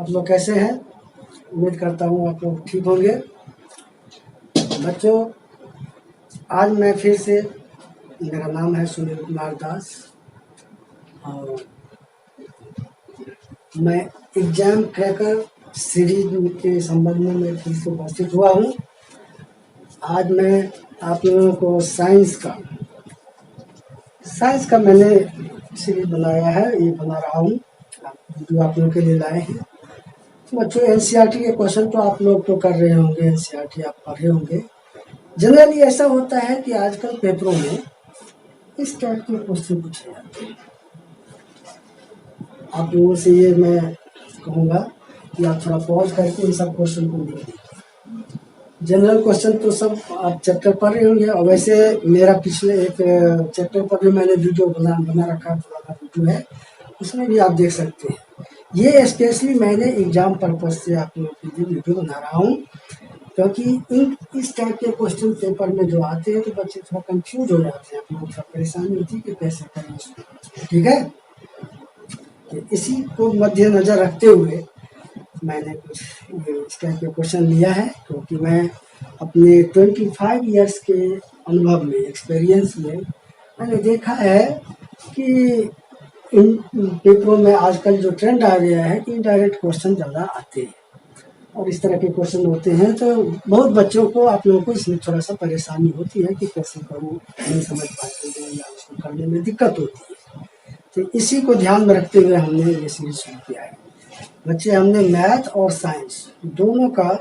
आप लोग कैसे हैं? उम्मीद करता हूँ आप लोग ठीक होंगे। बच्चों, आज मैं फिर से, मेरा नाम है सुनील कुमार दास और मैं एग्जाम क्रैकर सीरीज के संबंध में मैं फिर से उपस्थित हुआ हूँ। आज मैं आप लोगों को साइंस का मैंने सीरीज बनाया है, ये बना रहा हूँ जो आप लोगों के लिए लाए हैं। बच्चों, एनसीईआरटी के क्वेश्चन तो आप लोग तो कर रहे होंगे, एनसीईआरटी आप पढ़े होंगे। जनरली ऐसा होता है कि आजकल पेपरों में इस टाइप के क्वेश्चन पूछे जाते हैं। आप लोगों से ये मैं कहूँगा कि आप थोड़ा पॉज करके इन सब क्वेश्चन को लिख लीजिए। जनरल क्वेश्चन तो सब आप चैप्टर पढ़ रहे होंगे, और वैसे मेरा पिछले एक चैप्टर पर भी मैंने वीडियो बना रखा है, पुराना वीडियो है, उसमें भी आप देख सकते हैं। ये स्पेशली मैंने एग्जाम पर्पज से आप लोगों के लिए वीडियो बना रहा हूँ, क्योंकि इस टाइप के क्वेश्चन पेपर में जो आते हैं तो बच्चे थोड़ा कंफ्यूज हो जाते हैं, आप लोगों को थोड़ा परेशानी होती है कि कैसे करें इसको। ठीक है, तो इसी को मद्देनजर रखते हुए मैंने कुछ इस टाइप के क्वेश्चन लिया है, क्योंकि मैं अपने 25 इयर्स के अनुभव में, एक्सपीरियंस में मैंने देखा है कि इन पेपरों में आजकल जो ट्रेंड आ गया है कि इनडायरेक्ट क्वेश्चन ज़्यादा आते हैं और इस तरह के क्वेश्चन होते हैं, तो बहुत बच्चों को, आप लोगों को इसमें थोड़ा सा परेशानी होती है कि कैसे करूँ, नहीं समझ पाते हैं या उसको करने में दिक्कत होती है। तो इसी को ध्यान में रखते हुए हमने ये सीरीज शुरू किया है। बच्चे, हमने मैथ और साइंस दोनों का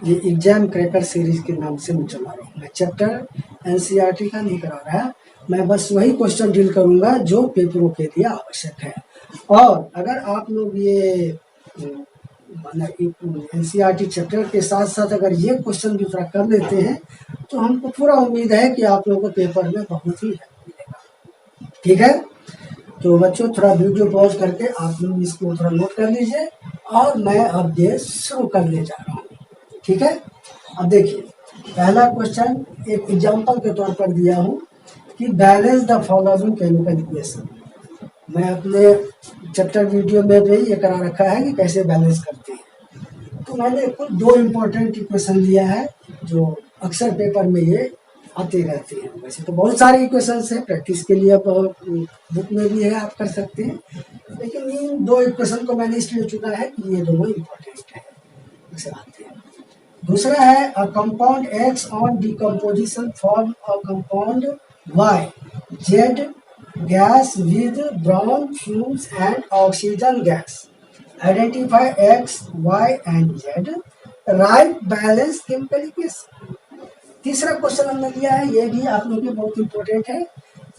ये एग्जाम क्रैकर सीरीज के नाम से मैं चला रहा हूँ। मैं चैप्टर एनसीईआरटी का नहीं करा रहा, मैं बस वही क्वेश्चन डील करूँगा जो पेपरों के लिए आवश्यक है। और अगर आप लोग ये एनसीईआरटी चैप्टर के साथ साथ अगर ये क्वेश्चन भी थोड़ा कर लेते हैं तो हमको पूरा उम्मीद है कि आप लोगों को पेपर में बहुत ही हेल्प मिलेगा। ठीक है, तो बच्चों थोड़ा वीडियो पॉज करके आप लोग इसको थोड़ा नोट कर लीजिए और मैं अब ये शुरू करने जा रहा हूँ। ठीक है, अब देखिए, पहला क्वेश्चन एक एग्जाम्पल के तौर पर दिया हूँ कि balance the following chemical equation. मैं अपने चैप्टर वीडियो में भी ये करा रखा है कि कैसे बैलेंस करते हैं। तो मैंने कुछ दो इम्पोर्टेंट इक्वेशन लिया है जो अक्सर पेपर में ये आते रहते हैं। वैसे तो बहुत सारे इक्वेशंस हैं, प्रैक्टिस के लिए बुक में भी है, आप कर सकते हैं, लेकिन इन दो इक्वेशन को मैंने इसलिए चुना है कि ये दोनों इम्पोर्टेंट है, अक्सर आते हैं। दूसरा है a compound X on decomposition form a compound Y Z gas with brown fumes and oxygen gas. Identify X, Y and Z. Write balance chemical equation. तीसरा क्वेश्चन हमने लिया है, ये भी आप लोगों के बहुत इंपॉर्टेंट है।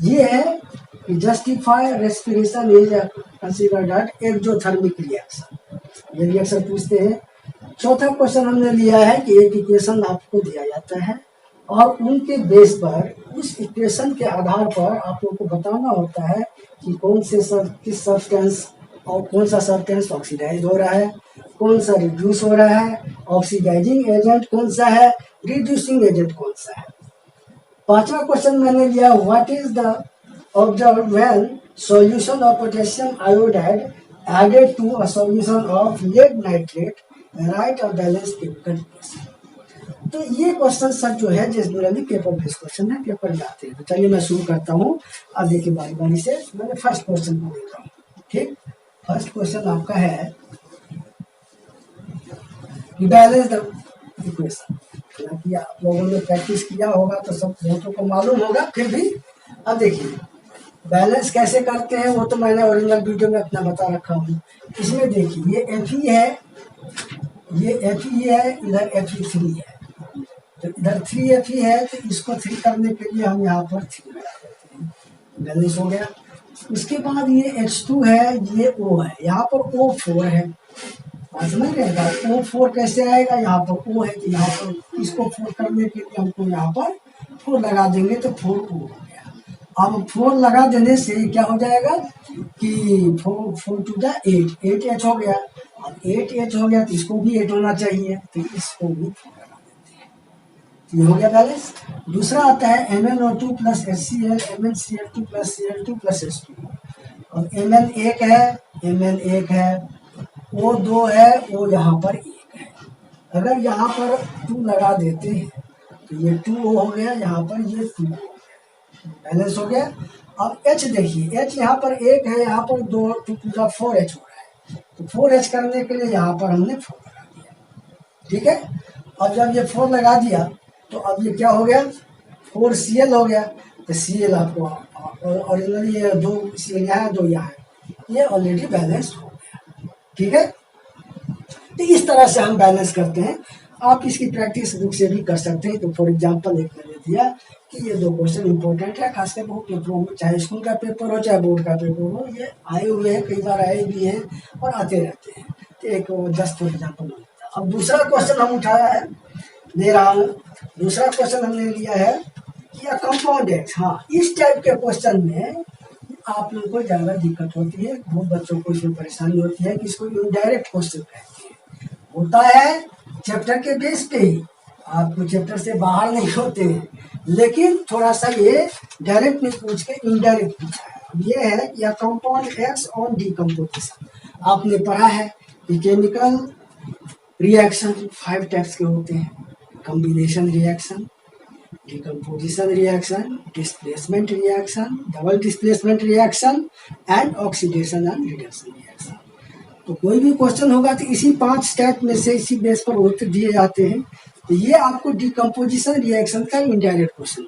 ये है कि justify respiration is considered exothermic reaction. ये रिएक्शन पूछते हैं। चौथा क्वेश्चन हमने लिया है कि एक इक्वेशन आपको दिया जाता है और उनके बेस पर, उस इक्वेशन के आधार पर आप लोगों को बताना होता है कि किस सब्सटेंस और कौन सा सब्सटेंस ऑक्सीडाइज हो रहा है, कौन सा रिड्यूस हो रहा है, ऑक्सीडाइजिंग एजेंट कौन सा है, रिड्यूसिंग एजेंट कौन सा है। पांचवा क्वेश्चन मैंने लिया, what is the observe when solution of potassium iodide added to a solution of lead nitrate, write a balance chemical equation. तो ये क्वेश्चन सब जो है जनरली पेपर बेस्ड क्वेश्चन है, पेपर में आते हैं। तो चलिए मैं शुरू करता हूँ। अब देखिए बारी बारी से मैंने फर्स्ट क्वेश्चन को देखा हूँ। ठीक, फर्स्ट क्वेश्चन आपका है बैलेंस द इक्वेशन। हालांकि आप लोगों ने प्रैक्टिस किया होगा तो सब बहुतों को मालूम होगा, फिर भी अब देखिए बैलेंस कैसे करते हैं वो तो मैंने ओरिजिनल वीडियो में अपना बता रखा हूँ। इसमें देखिए ये Fe है, ये Fe है, इधर Fe3 है, तो इधर 3Fe है, तो इसको 3 करने के लिए हम यहाँ पर 3 लगा देते हैं, बैलेंस हो गया। उसके बाद ये H2 है, ये O है, यहाँ पर O4 है, समझ रहेगा। O4 कैसे आएगा, यहाँ पर O है तो यहाँ पर इसको 4 करने के लिए हमको यहाँ पर 4 लगा देंगे तो 4O हो गया। अब 4 लगा देने से क्या हो जाएगा कि 4 टू द 8H हो गया। अब 8H हो गया तो इसको भी 8 होना चाहिए, तो इसको भी 4 लगा देते हैं। ये हो गया बैलेंस। दूसरा आता है MnO2 plus HCl, MnCl2 plus Cl2 plus H2। अब Mn 1 है, Mn 1 है, O2 है, वो यहाँ पर 1 है। अगर यहाँ पर 2 लगा देते हैं तो ये 2O हो गया, यहाँ पर ये 2O हो गया, बैलेंस हो गया। अब H देखिए, H यहाँ पर 1 है, यहाँ पर 2 2 का 4H हो रहा है, तो 4H करने के लिए यहाँ पर हमने 4 लगा दिया, ठीक है। अब जब ये 4 लगा दिया तो अब ये क्या हो गया, 4Cl हो गया। तो Cl आपको ओरिजिनली ये 2 Cl यहाँ है, 2 यहाँ है, ये ऑलरेडी बैलेंस हो गया, ठीक है। तो इस तरह से हम बैलेंस करते हैं। आप इसकी प्रैक्टिस बुक से भी कर सकते हैं। तो फॉर एग्जांपल एक मैंने दिया कि ये 2 क्वेश्चन इंपॉर्टेंट है, खासकर वो पेपरों में, चाहे स्कूल का पेपर हो चाहे बोर्ड का पेपर हो, ये आए हुए हैं, कई बार आए भी हैं और आते रहते हैं। तो एक जस्ट फॉर एग्जाम्पल। अब दूसरा क्वेश्चन हम उठाया है, ले रहा हूँ। दूसरा क्वेश्चन हमने लिया है कि कंपाउंड एक्स। हाँ, इस टाइप के क्वेश्चन में आप लोगों को ज़्यादा दिक्कत होती है, बहुत बच्चों को इसमें परेशानी होती है कि इसको इनडायरेक्ट क्वेश्चन कहते हैं। होता है चैप्टर के बेस पे ही, आपको चैप्टर से बाहर नहीं होते हैं, लेकिन थोड़ा सा ये डायरेक्ट नहीं पूछ के इनडायरेक्ट पूछा है। ये है कि कंपाउंड एक्स ऑन डिकम्पोजिशन। आपने पढ़ा है कि केमिकल रिएक्शन 5 टाइप्स के होते हैं, combination reaction, decomposition reaction, displacement reaction, double displacement reaction and oxidation and reduction reaction. तो कोई भी क्वेश्चन होगा तो इसी 5 स्टेप में से इसी बेस पर उत्तर दिए जाते हैं। तो ये आपको डिकम्पोजिशन रिएक्शन का इनडायरेक्ट क्वेश्चन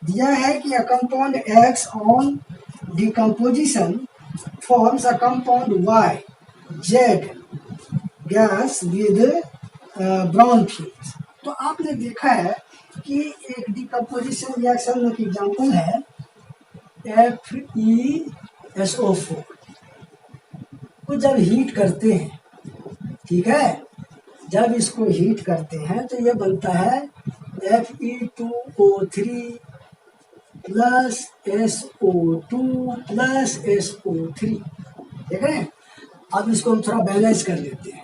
दिया है कि a compound X on decomposition forms a compound Y Z gas with brown fumes. तो आपने देखा है कि एक डिकम्पोजिशन रिएक्शन का एग्जांपल है FeSO4 को जब हीट करते हैं, ठीक है, जब इसको हीट करते हैं तो ये बनता है Fe2O3 plus SO2 plus SO3, ठीक है। अब इसको हम थोड़ा बैलेंस कर लेते हैं।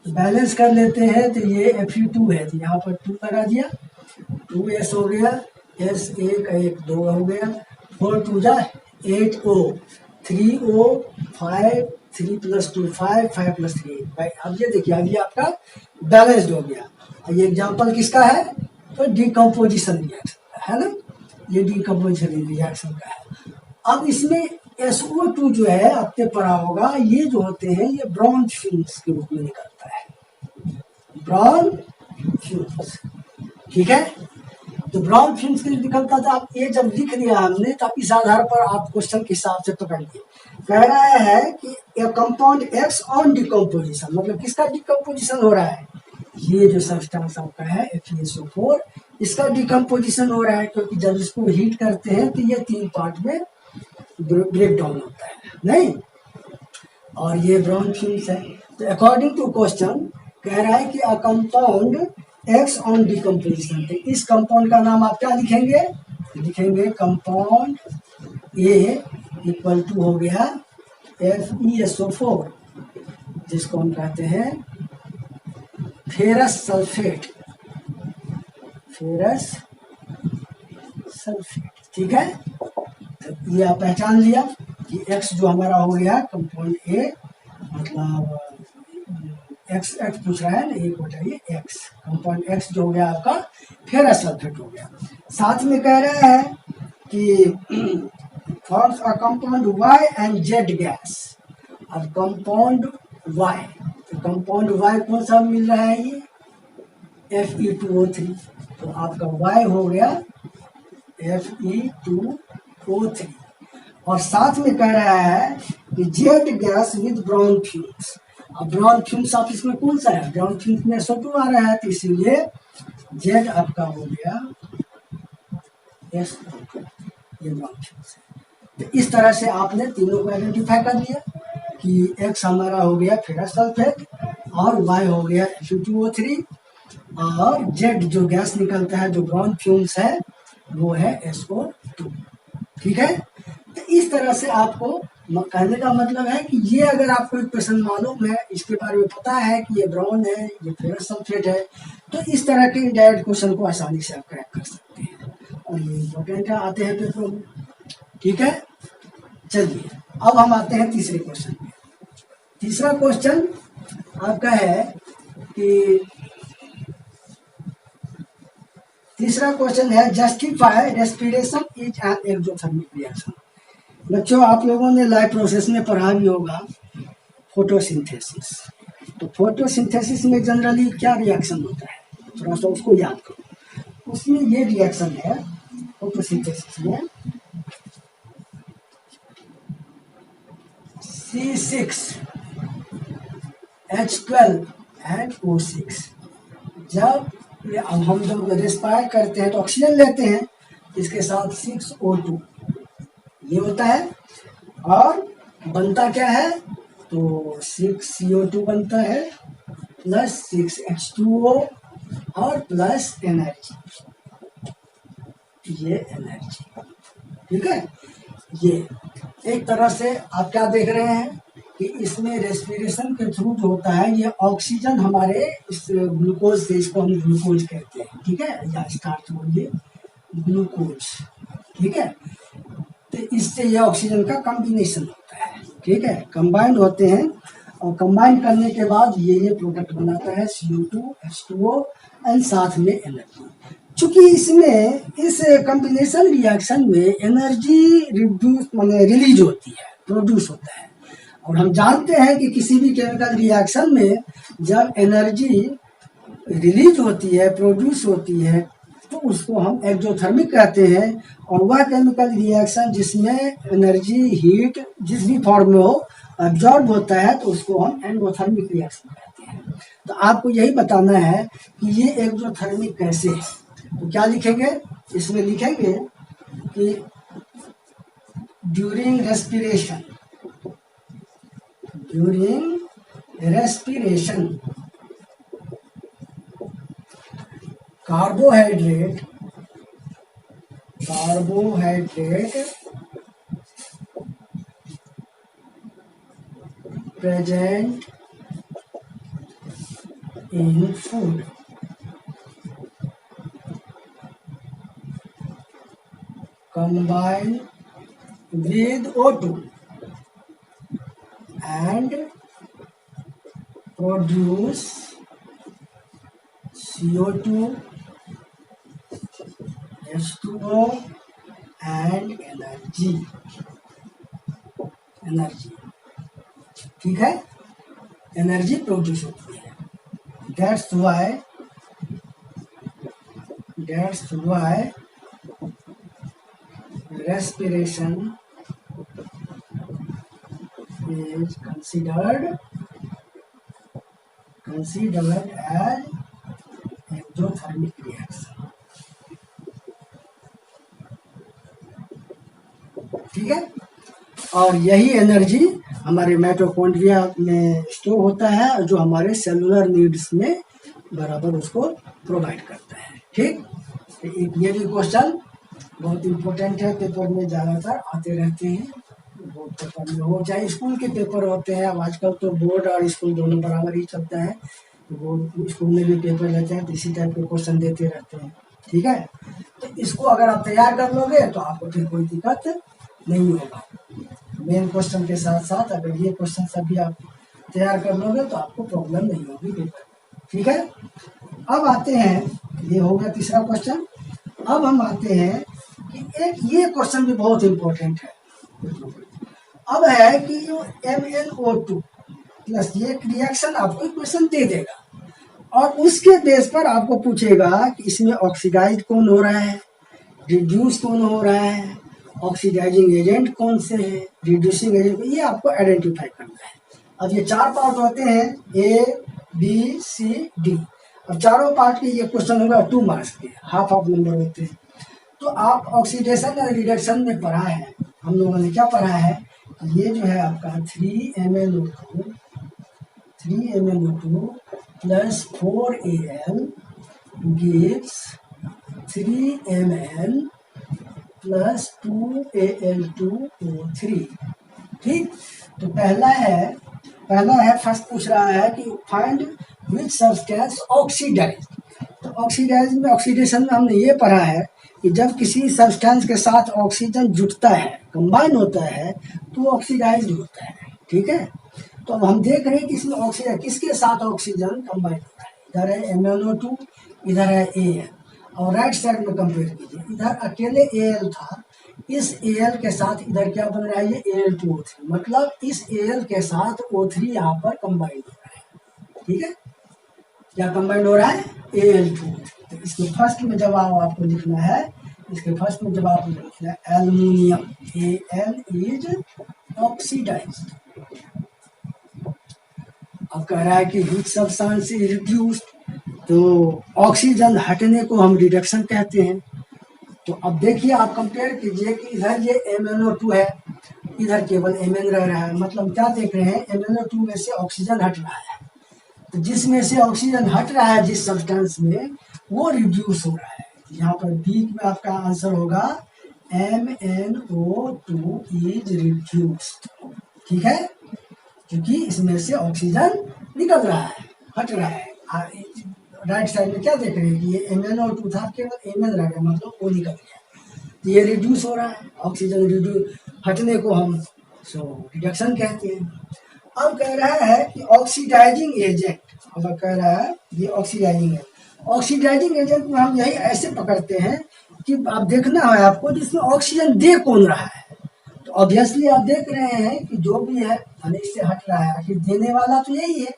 तो बैलेंस कर लेते हैं तो ये Fe2 है, तो यहाँ पर 2 लगा दिया, 2S हो गया, S 1 2 हो गया, 4 2 जा 8O, 3O 5, 3 + 2 5, 5 + 3 8। अब ये देखिए, अभी आपका बैलेंस्ड हो गया। ये एग्जांपल किसका है, तो डिकम्पोजिशन रिएक्शन है ना, ये डिकम्पोजिशन रिएक्शन का है। अब इसमें SO2 जो है, आपने पढ़ा होगा, ये जो होते हैं ये ब्राउन फ्यूम्स के रूप में निकलता है, ब्राउन फ्यूम्स, ठीक है। तो ब्राउन फ्यूम्स के निकलता था। आप ये जब लिख दिया हमने तो आप इस आधार पर आप क्वेश्चन के हिसाब से पकड़िए। कह रहा है कि कंपाउंड एक्स ऑन डिकम्पोजिशन, मतलब किसका डिकम्पोजिशन हो रहा है, ये जो सब्सटेंस आपका है FeSO4, इसका डिकम्पोजिशन हो रहा है, क्योंकि जब इसको हीट करते हैं तो ये 3 पार्ट में ब्रेक डाउन होता है, नहीं, और ये ब्राउन फ्यूम्स है। तो अकॉर्डिंग टू क्वेश्चन कह रहा है कि a compound X on decomposition, तो इस कंपाउंड का नाम आप क्या लिखेंगे, लिखेंगे कंपाउंड ए इक्वल टू हो गया FeSO4, जिसको हम कहते हैं फेरस सल्फेट, फेरस सल्फेट, ठीक है। तो ये आप पहचान लिया कि x जो हमारा हो गया कंपाउंड ए, मतलब एक्स पूछ रहा है ना, एक बताइए x, कंपाउंड x जो हो गया आपका फेरस सल्फेट हो गया। साथ में कह रहा है कि forms a compound y and z gas. अब कंपाउंड y, तो कंपाउंड y कौन सा मिल रहा है, ये Fe2O3, तो आपका y हो गया Fe2O3। और साथ में कह रहा है कि Z gas with brown fumes. अब ब्राउन फ्यूम्स आप इसमें कौन सा है, ब्राउन फ्यूम्स में SO2 आ रहा है, तो इसीलिए जेड आपका हो गया SO2, ये ब्राउन फ्यूम्स है। तो इस तरह से आपने तीनों को आइडेंटिफाई कर लिया कि x हमारा हो गया फेरस सल्फेट, और y हो गया Fe2O3, और जेड जो गैस निकलता है जो ब्राउन फ्यूम्स है वो है SO2, ठीक है। तो इस तरह से आपको कहने का मतलब है कि ये अगर आपको एक क्वेश्चन मालूम है, इसके बारे में पता है कि ये ब्राउन है, ये फेरस सल्फेट है, तो इस तरह के इनडायरेक्ट क्वेश्चन को आसानी से आप क्रैक कर सकते हैं, और ये इम्पोर्टेंट है, आते हैं पेपरों में, ठीक है। चलिए अब हम आते हैं तीसरे क्वेश्चन पे। तीसरा क्वेश्चन आपका है कि तीसरा क्वेश्चन है justify respiration is an exothermic reaction. बच्चों आप लोगों ने लाइव प्रोसेस में पढ़ा भी होगा फोटोसिंथेसिस। तो फोटोसिंथेसिस में जनरली क्या रिएक्शन होता है, थोड़ा सा उसको याद करो। उसमें ये रिएक्शन है फोटोसिंथेसिस में C6H12 and O6। जब रेस्पायर करते हैं तो ऑक्सीजन लेते हैं, इसके साथ 6O2 ये होता है, और बनता क्या है, तो 6CO2 बनता है प्लस 6H2O और प्लस एनर्जी, ये एनर्जी। ठीक है, ये एक तरह से आप क्या देख रहे हैं कि इसमें रेस्पिरेशन के थ्रू जो होता है ये ऑक्सीजन हमारे इस ग्लूकोज से, इसको हम ग्लूकोज कहते हैं, ठीक है, या स्टार्च बोलिए ग्लूकोज। ठीक है, तो इससे ये ऑक्सीजन का कॉम्बिनेशन होता है, ठीक है, कंबाइंड होते हैं, और कंबाइन करने के बाद ये प्रोडक्ट बनाता है CO2 H2O एंड साथ में एनर्जी। चूंकि इसमें इस कॉम्बिनेशन रिएक्शन में एनर्जी रिलीज होती है, प्रोड्यूस होता है, और हम जानते हैं कि किसी भी केमिकल रिएक्शन में जब एनर्जी रिलीज होती है, प्रोड्यूस होती है, तो उसको हम एक्सोथर्मिक कहते हैं। और वह केमिकल रिएक्शन जिसमें एनर्जी हीट जिस भी फॉर्म में हो एब्जॉर्ब होता है तो उसको हम एंडोथर्मिक रिएक्शन कहते हैं। तो आपको यही बताना है कि ये एक्सोथर्मिक कैसे है। तो क्या लिखेंगे, इसमें लिखेंगे कि during respiration carbohydrate present in food combine with O2 and produce CO2 H2O and energy. ठीक है, एनर्जी प्रोड्यूस होती है। That's why respiration is considered as exothermic reaction. ठीक है, और यही एनर्जी हमारे माइटोकॉन्ड्रिया में स्टोर होता है, जो हमारे सेलुलर नीड्स में बराबर उसको प्रोवाइड करता है। ठीक, एक ये भी क्वेश्चन बहुत इम्पोर्टेंट है, पेपर में ज़्यादातर आते रहते हैं, बोर्ड पेपर में हो चाहे स्कूल के पेपर होते हैं। अब आजकल तो बोर्ड और स्कूल दोनों बराबर ही चलता है, तो बोर्ड स्कूल में भी पेपर लेते हैं तो इसी टाइप के क्वेश्चन देते रहते हैं। ठीक है, तो इसको अगर आप तैयार कर लोगे तो आपको फिर कोई दिक्कत नहीं होगा। मेन क्वेश्चन के साथ साथ अगर ये क्वेश्चन सभी आप तैयार कर लोगे तो आपको प्रॉब्लम नहीं होगी पेपर। ठीक है, अब आते हैं, ये हो गया तीसरा क्वेश्चन। अब हम आते हैं कि एक ये क्वेश्चन भी बहुत इंपॉर्टेंट है। अब है कि जो MnO2 प्लस ये रिएक्शन आपको क्वेश्चन दे देगा, और उसके बेस पर आपको पूछेगा कि इसमें ऑक्सीडाइज कौन हो रहा है, रिड्यूस कौन हो रहा है, ऑक्सीडाइजिंग एजेंट कौन से हैं, रिड्यूसिंग एजेंट, ये आपको आइडेंटिफाई करना है। अब ये चार पार्ट होते हैं ABCD। अब चारों पार्ट के ये क्वेश्चन होगा 2 मार्क्स के, हाफ नंबर होते हैं। तो आप ऑक्सीडेशन और रिडक्शन में पढ़ा है, हम लोगों ने क्या पढ़ा है, ये जो है आपका 3MnO2 plus 4Al gives 3Mn plus 2Al2O3। ठीक, तो पहला है फर्स्ट पूछ रहा है कि फाइंड विच सब्सटेंस ऑक्सीडाइज। तो ऑक्सीडाइज में, ऑक्सीडेशन में हमने ये पढ़ा है कि जब किसी सब्सटेंस के साथ ऑक्सीजन जुटता है, कंबाइन होता है, तो ऑक्सीडाइज होता है। ठीक है, तो अब हम देख रहे हैं कि इसमें ऑक्सीजन किसके साथ ऑक्सीजन कंबाइन हो रहा है, इधर है MnO2, इधर है Al, और राइट साइड में कंपेयर कीजिए, इधर अकेले Al था, इस Al के साथ इधर क्या बन रहा है, ये Al2O3, मतलब इस Al के साथ O3 यहाँ पर कंबाइन हो रहा है। ठीक है, क्या कंबाइन हो रहा है, Al2O3। तो इसके फर्स्ट में जवाब आपको लिखना है, इसके फर्स्ट में जवाब आपको लिखना है एल्युमिनियम, Al इज ऑक्सीडाइज्ड। अब कह रहा है कि विच सब्सटेंस इज रिड्यूस्ड, तो ऑक्सीजन हटने को हम रिडक्शन कहते हैं। तो अब देखिए आप कंपेयर कीजिए कि इधर ये MnO2 है, इधर केवल Mn रह रहा है, मतलब क्या देख रहे हैं, MnO2 में से ऑक्सीजन हट रहा है, तो जिसमें से ऑक्सीजन हट रहा है जिस सब्सटेंस में, वो रिड्यूस हो रहा है। यहाँ पर बी में आपका आंसर होगा MnO2 इज रिड्यूस्ड। ठीक है, क्योंकि इसमें से ऑक्सीजन निकल रहा है, हट रहा है। राइट साइड में क्या देख रहे हैं कि ये MnO2 था, केवल Mn रह गया, मतलब वो निकल गया, तो ये रिड्यूस हो रहा है, ऑक्सीजन रिड्यूस हटने को हम रिडक्शन कहते हैं। अब कह रहा है कि ऑक्सीडाइजिंग एजेंट, अब कह रहा है ये ऑक्सीडाइजिंग है, ऑक्सीडाइजिंग एजेंट में हम यही ऐसे पकड़ते हैं कि आप देखना है आपको जिसमें ऑक्सीजन दे कौन रहा है, तो ऑब्वियसली आप देख रहे हैं कि जो भी है इससे हट रहा है, आखिर देने वाला तो यही है,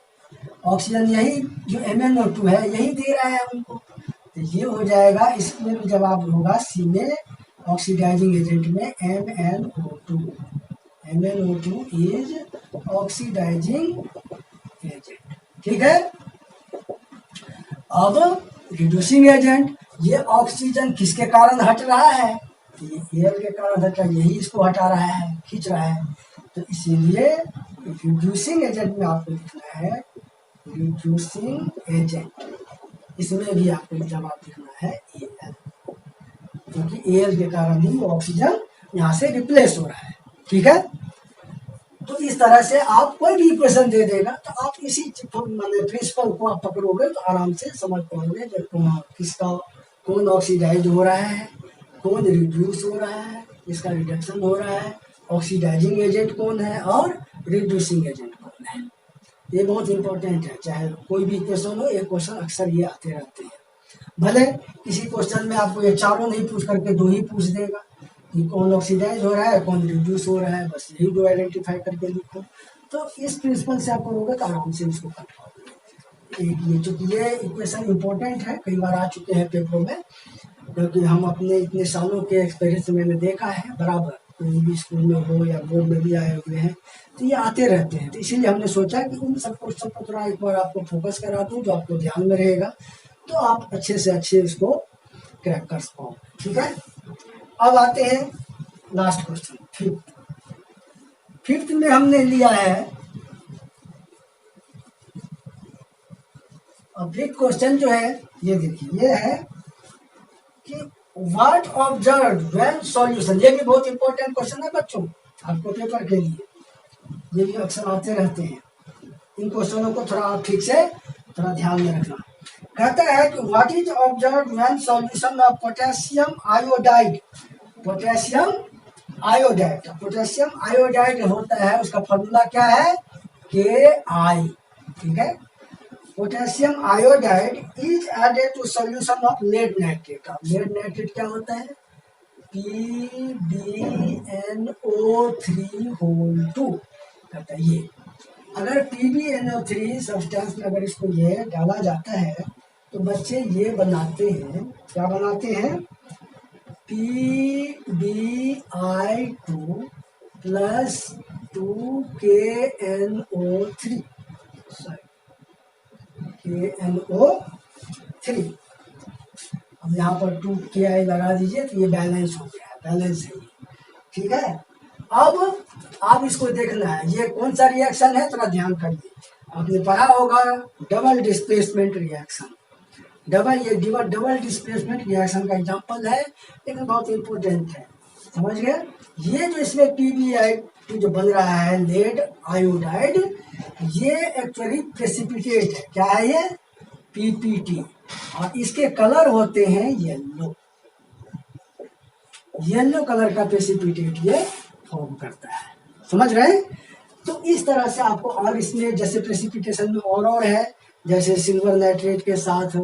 ऑक्सीजन यही जो MnO2 है यही दे रहा है हमको, तो ये हो जाएगा, इसमें भी जवाब होगा सी में, ऑक्सीडाइजिंग एजेंट में MnO2, MnO2 is oxidising agent. ठीक है, अब रिड्यूसिंग एजेंट, ये ऑक्सीजन किसके कारण हट रहा है, तो ये एयर के कारण हट रहा है, यही इसको हटा रहा है, खींच रहा है, तो इसीलिए रिड्यूसिंग एजेंट में आपको लिखना है रिड्यूसिंग एजेंट, इसमें भी आपको जवाब लिखना है Al, क्योंकि एयर के कारण ही ऑक्सीजन यहाँ से रिप्लेस हो रहा है। ठीक है, तो इस तरह से आप कोई भी इक्वेशन दे देगा तो आप इसी प्रिंसिपल को आप पकड़ोगे तो आराम से समझ पाओगे किसका कौन ऑक्सीडाइज हो रहा है, कौन रिड्यूस हो रहा है, इसका रिडक्शन हो रहा है, ऑक्सीडाइजिंग एजेंट कौन है और रिड्यूसिंग एजेंट कौन है। ये बहुत इंपॉर्टेंट है, चाहे कोई भी क्वेश्चन हो, एक क्वेश्चन अक्सर ये आते रहते हैं, भले किसी क्वेश्चन में आपको ये चारों नहीं पूछ करके दो ही पूछ देगा कि कौन ऑक्सीडाइज हो रहा है, कौन रिड्यूस हो रहा है, बस यही दो आइडेंटिफाई करके लिखो। तो इस प्रिंसिपल से आप करोगे तो आराम से इसको कर पाओगे। ये चूंकि ये इक्वेशन इंपॉर्टेंट है, कई बार आ चुके हैं पेपरों में, क्योंकि हम अपने इतने सालों के एक्सपीरियंस मैंने देखा है, बराबर कोई भी स्कूल में हो या बोर्ड में भी आए हुए हैं तो ये आते रहते हैं, तो इसीलिए हमने सोचा कि उन सब क्वेश्चन पर थोड़ा एक बार आपको फोकस करा दूँ जो आपको ध्यान में रहेगा, तो आप अच्छे से अच्छे इसको क्रैक कर पाओ। ठीक है, अब आते हैं लास्ट क्वेश्चन, फिफ्थ में हमने लिया है, अब फिफ्थ क्वेश्चन जो है ये देखिए, ये है कि व्हाट ऑब्जर्व व्हेन सॉल्यूशन, ये भी बहुत इंपॉर्टेंट क्वेश्चन है बच्चों आपको पेपर के लिए, ये भी अक्सर आते रहते हैं, इन क्वेश्चनों को थोड़ा आप ठीक से थोड़ा ध्यान में रखना। कहता है कि what is observe when solution of potassium iodide, potassium iodide, potassium iodide होता है, उसका फॉर्मूला क्या है, Ki। ठीक है, potassium iodide is added to solution of lead nitrate. Lead nitrate क्या होता है, PbNO3 कहता है। ये अगर PbNO3 सब्सटेंस में अगर इसको ये डाला जाता है तो बच्चे ये बनाते हैं, क्या बनाते हैं, PbI2 प्लस 2KNO3, KNO3। अब यहाँ पर 2Ki लगा दीजिए तो ये बैलेंस हो गया है, बैलेंस है। ठीक है, अब आप इसको देखना है ये कौन सा रिएक्शन है, थोड़ा ध्यान करिए, आपने पढ़ा होगा double displacement reaction, double displacement reaction का एग्जांपल है, लेकिन बहुत इंपॉर्टेंट है, समझ गए। ये जो इसमें PbI2 जो बन रहा है लेड आयोडाइड, ये एक्चुअली प्रेसिपिटेट है, क्या है ये, PPT, और इसके कलर होते हैं येलो, येलो कलर का प्रेसिपिटेट ये फॉर्म करता है, समझ रहे हैं। तो इस तरह से आपको, और इसमें जैसे प्रेसिपिटेशन में और है, जैसे सिल्वर नाइट्रेट के साथ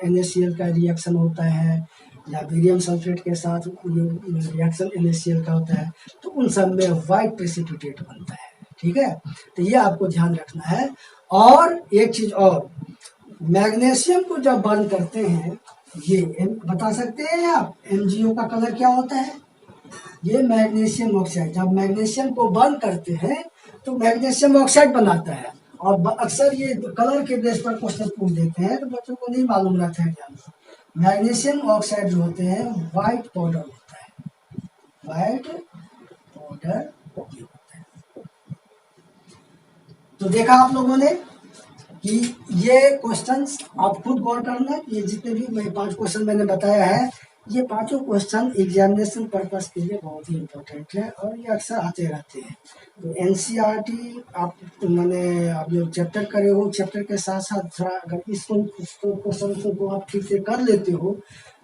NaCl का रिएक्शन होता है, या बेरियम सल्फेट के साथ रिएक्शन NaCl का होता है, तो उन सब में वाइट प्रेसिपिटेट बनता है। ठीक है, तो ये आपको ध्यान रखना है। और एक चीज और, मैग्नीशियम को जब बर्न करते हैं, ये बता सकते हैं आप MgO का कलर क्या होता है? ये मैग्नीशियम ऑक्साइड, जब मैग्नीशियम को बर्न करते हैं तो मैग्नीशियम ऑक्साइड बनाता है। और अक्सर ये कलर के बेस पर क्वेश्चन पूछ देते हैं, तो बच्चों को नहीं मालूम रहता है ध्यान से। मैग्नीशियम ऑक्साइड जो होते हैं व्हाइट पाउडर होता है, व्हाइट पाउडर होता है। तो देखा आप लोगों ने कि ये क्वेश्चंस आप खुद गौर करना, ये जितने भी मैं 5 क्वेश्चन मैंने बताया है, ये पांचों क्वेश्चन एग्जामिनेशन पर्पस के लिए बहुत ही इम्पोर्टेंट है और ये अक्सर आते रहते हैं। तो NCERT आप मैंने आप जो चैप्टर करे हो, चैप्टर के साथ साथ थोड़ा अगर इस क्वेश्चन को आप ठीक से कर लेते हो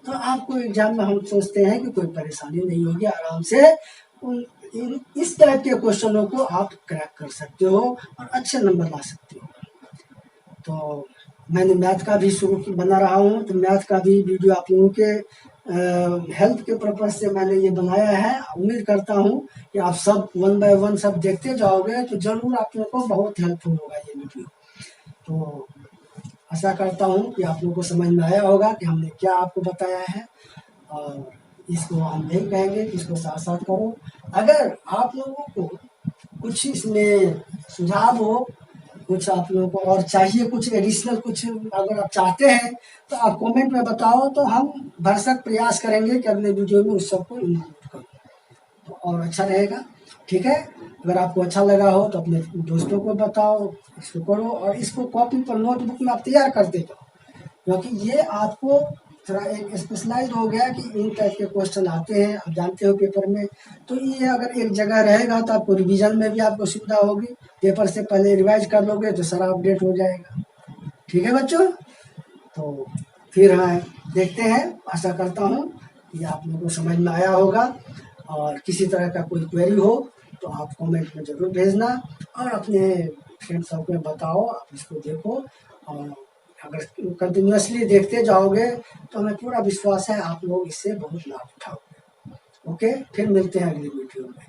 तो आपको एग्जाम में हम सोचते हैं कि कोई परेशानी नहीं होगी, आराम से इस टाइप के क्वेश्चनों को आप क्रैक कर सकते हो और अच्छे नंबर ला सकते हो। तो मैंने मैथ का भी शुरू बना रहा हूँ, तो मैथ का भी वीडियो आप लोगों के हेल्प के पर्पज से मैंने ये बनाया है। उम्मीद करता हूँ कि आप सब 1 बाय 1 सब देखते जाओगे तो जरूर आप लोगों को बहुत हेल्पफुल होगा ये वीडियो। तो आशा करता हूँ कि आप लोगों को समझ में आया होगा कि हमने क्या आपको बताया है, और इसको हम नहीं कहेंगे कि इसको साथ साथ करो। अगर आप लोगों को कुछ इसमें सुझाव हो, कुछ आप लोगों को और चाहिए, कुछ एडिशनल कुछ अगर आप चाहते हैं तो आप कमेंट में बताओ, तो हम भरसक प्रयास करेंगे कि अगले वीडियो में उस सबको इंक्लूड करो, तो और अच्छा रहेगा। ठीक है, अगर आपको अच्छा लगा हो तो अपने दोस्तों को बताओ, इसको करो, और इसको कॉपी पर नोटबुक में आप तैयार करते जाओ, क्योंकि ये आपको थोड़ा एक स्पेशलाइज हो गया कि इन टाइप के क्वेश्चन आते हैं, आप जानते हो पेपर में, तो ये अगर एक जगह रहेगा तो आपको रिवीजन में भी आपको सुविधा होगी। पेपर से पहले रिवाइज कर लोगे तो सारा अपडेट हो जाएगा। ठीक है बच्चों, तो फिर हाँ देखते हैं। आशा करता हूँ कि आप लोगों को समझ में आया होगा, और किसी तरह का कोई क्वेरी हो तो आप कमेंट में ज़रूर भेजना, और अपने फ्रेंड्स को बताओ, आप इसको देखो, और अगर कंटिन्यूसली देखते जाओगे तो हमें पूरा विश्वास है आप लोग इससे बहुत लाभ उठाओगे। ओके, फिर मिलते हैं अगली वीडियो में।